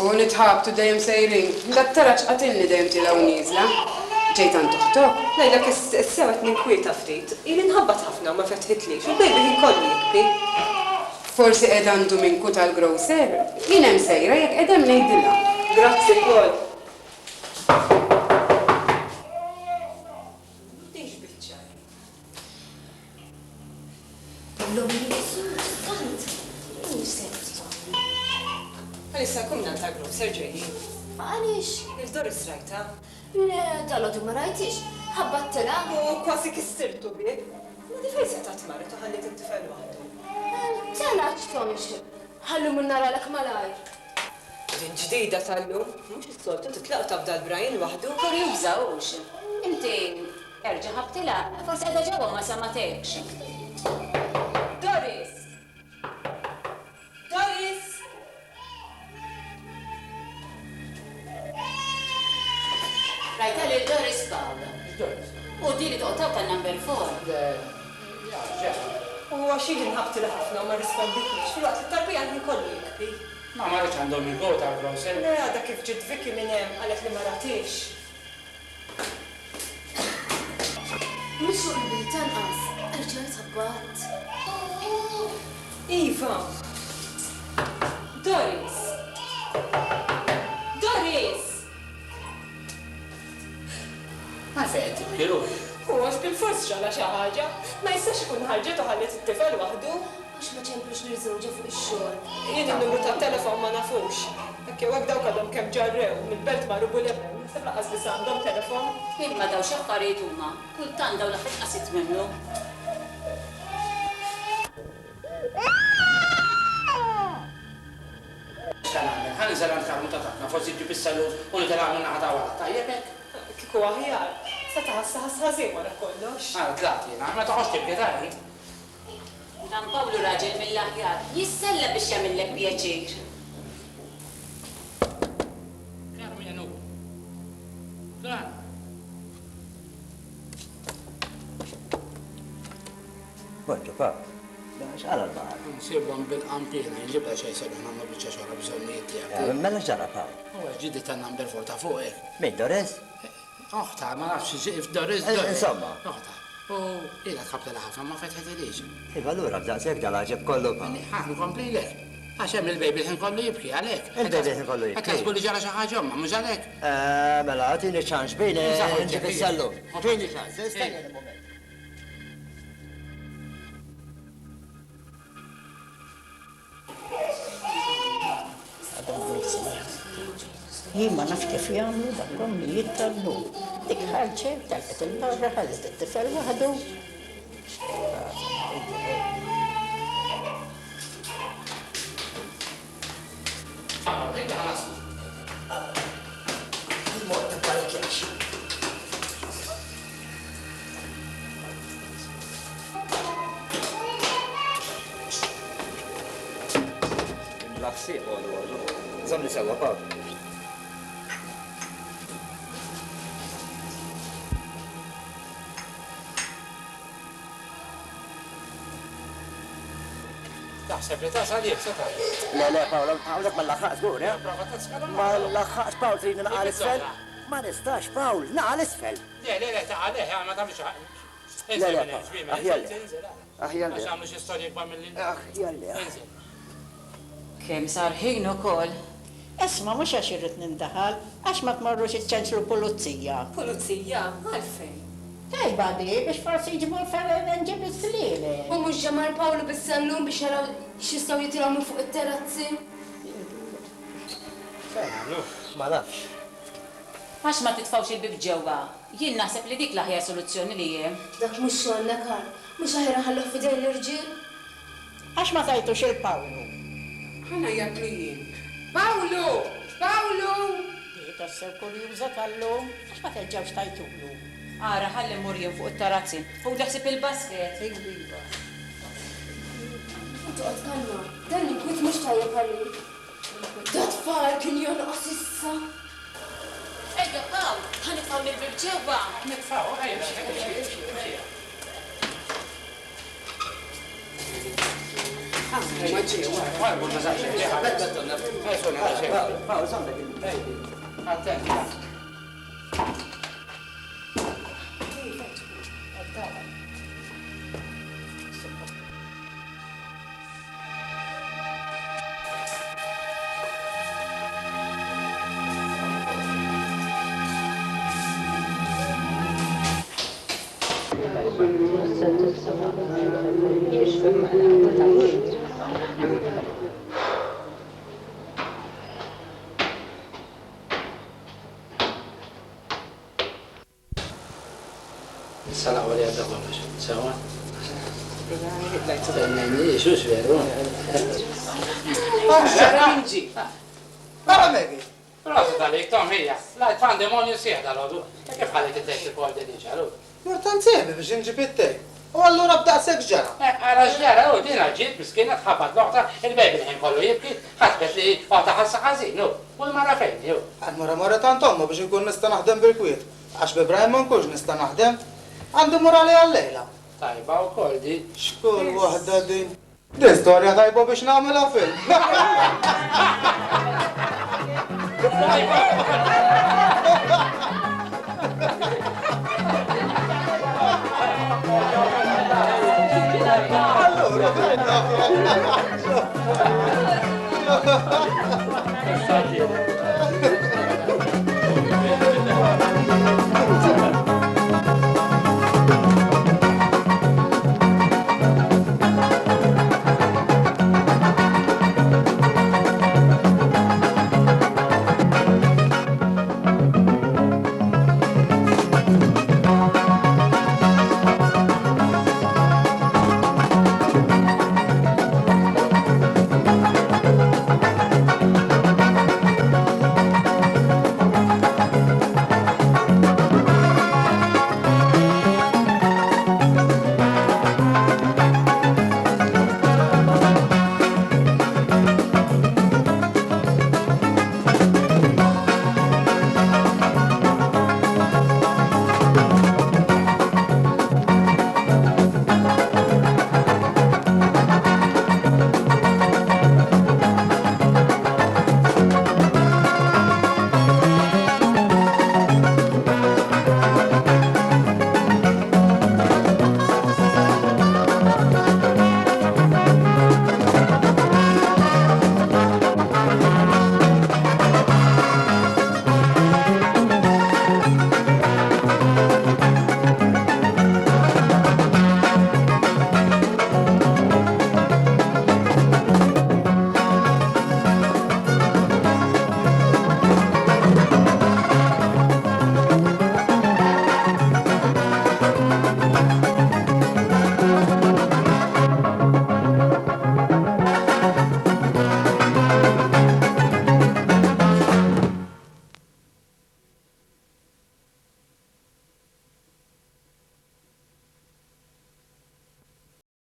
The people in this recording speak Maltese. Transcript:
U nitħabtu dejjem sejrin. Dak taraċ qatilni dejjem tilaw nizla. Ġejtan toħtok? Lejla s-sewet ninkwieta ftit. Ili nħabbat ħafna ma fetħitlix. U bejbi ħin jikbi. Forsi edandu minn kutal grocer. Jien hemm sejra jekk edem ngħidilha. Grazzi Paul. Għalissa kumna ta' grocer ġejjin. Għalix? Il-Doris rajta. Le, tal-għodu ma rajtix. ħabbattela. U kważi kistirtu bie. Ma di fejn se ta' tmarri taħalli t-tifel waħdu. Talaċ tomx. ħallu mun nara l-ek malajr. Din ġdida tal-lum. Mux s-soltu titlaq tabda l-Brian waħdu. Kur jubżawx. Inti erġa' ħabtila, forsi għadha ġewwa ma samatekx. Doris! Doris! Rajta li Doris Paula. U diri toqtaw tan-number 4. U għaxin nħabtila ħafna u ma risponditniex. Fil-waqt it-tarbija għandni kollu jikbi. Ma marriċ għandhom il-go ta' grocer. Le, għadha kif ġid Viki minn hemm qalet li ma ratix. Mux urbi tanqas. Erġa' ħabbat. Iva! Doris! Doris! Ma fejn tibkirux. U għax bil-fors ġala xi ħaġa. Ma jistax ikun ħarġet u ħallet it-tifel waħdu. Għax ma ċemplux nirżewġa fuq ix-xogħol. Jien il-numru tat-telefon ma nafux. Hekk jew hekk dawk għadhom kemm ġarrew mill-belt ma rubu lebel. Nisib laqas biss għandhom telefon. Imma daw xaffarijiet huma. Kultant daw l-aħħar qasit minnu. X'għamel? Ħa niżel għand karmu ta' takna, forsi ġib is-salus u li telgħu naħata wara. Tajjeb hekk? Kieku aħjar. Se taħass ħażin wara kollox. Tlat jiena, ma toħodx tibki tari. Dan Pawlu raġel mill-aħjar. Jissella biex jagħmillek pjaċir. Karmenu. Tlat. Bonġu, pap. X'għala l-baħar? Nsibhom bil-qampina, jġibda xejn sabiħ nagħmlu biċċa xogħol bżonnijiet tiegħek. Mela ġara, pap. Huwa ġdidi tan-number 4 ta' fuq hekk. Min, Doris? Oħta, ma nafx xi f'Doris. Insomma. Oħta. U ilha tħabtela ħafna ma fetħetilix. Iva allura b'daqshekk dal-ħaġeb kollu, pap. Ħa nkompli lek. Għax hemm il-baby ħin kollu jibki għalhekk. Il-baby ħin kollu jibki. Hekk ħasbu li ġara xi ħaġa ma mhux għalhekk. Mela, għatini ċans, bejni Nżaħħu nġib ġeħ. is-sallu. Bejni ċans, Eh. istenni l-moment. Jien ma nafx kif jagħmlu dakom li jittallu. Dik ħarġet talqet il-barra ħallet it-tifel waħdu. Rinda ħanas. Il-mod tal-kjax. L-aħsieb għadu. Zamni sewa, Paul. Taħseb li tasal jek, seta. Le, Paul, għawlek ma l-laħħaqs gur, eh? Prova taskala Ma l-laħħaqs, Paul, trini naqal isfel? Ma nistax, Paul, naqal isfel. Le, taħal, ma tamlix ħaq. Le, aħjalli. Aħjalli. Għax għamlu xie storja kbar mill-li. Aħjalli. Kem sar ħin ukoll. Esma, mux għax irrit nindaħal, għax ma tmorrux iċ-ċentru pulizija. Pulizija, għalfejn. Tajba di, biex forsi jġibu l-ferren ġibu s-lili. U mux ġamar Pawlu bis-sallum biex jaraw xistaw jitiraw minn fuq il-terrazzi. Ma nafx. Għax ma titfawx il-bib ġewwa. Jien naħseb li dik l-aħjar soluzzjoni li jem. Dak mux xogħolna Karl, mux aħjar ħalluh fidej l-irġiel. Għax ma tajtux il-Pawlu. ħana jablijin. Pawlu! Pawlu! Jieta s-ser kurjuża tal-lum, għax ma terġawx tajtulu. Ara ħalli murjem fuq it-tarazzi. Fuq daħsib il-basket. Iva. Toqgħod kalma, dan il-kwit mux tajjeb għalik. Dat far kien jonqos issa. Ejja, Paw, ħanitfaw l-bib ġewwa. Nitfaw, ejja, Paul, zammek Sala għalija da kollox. Sewa? Xux veru? Xaraminġi. Paramegi. Prosa tal-lik, Tom, hija. Lajt fan demonju sieħda l-għodu. Kif ħalli t-tek il-pol diċa, lu? Murtan sebi biex nġib it-tej. U allura b'daqsek ġara. Għara ġara, u dina ġiet miskina tħabbat loħta il-bebi l-ħin kollu jibki, ħasbet li għata ħassa ħazin, lu. U l-mara fejn, ju. Għal-mura tantomma biex nkun nista naħdem bil-kwiet. Għax b'Ibrahim ma nkunx nista naħdem. Għandu morali għal-lejla. Tajba u koll di. Xkull wahda din. Din storja tajba biex namela film. Allora,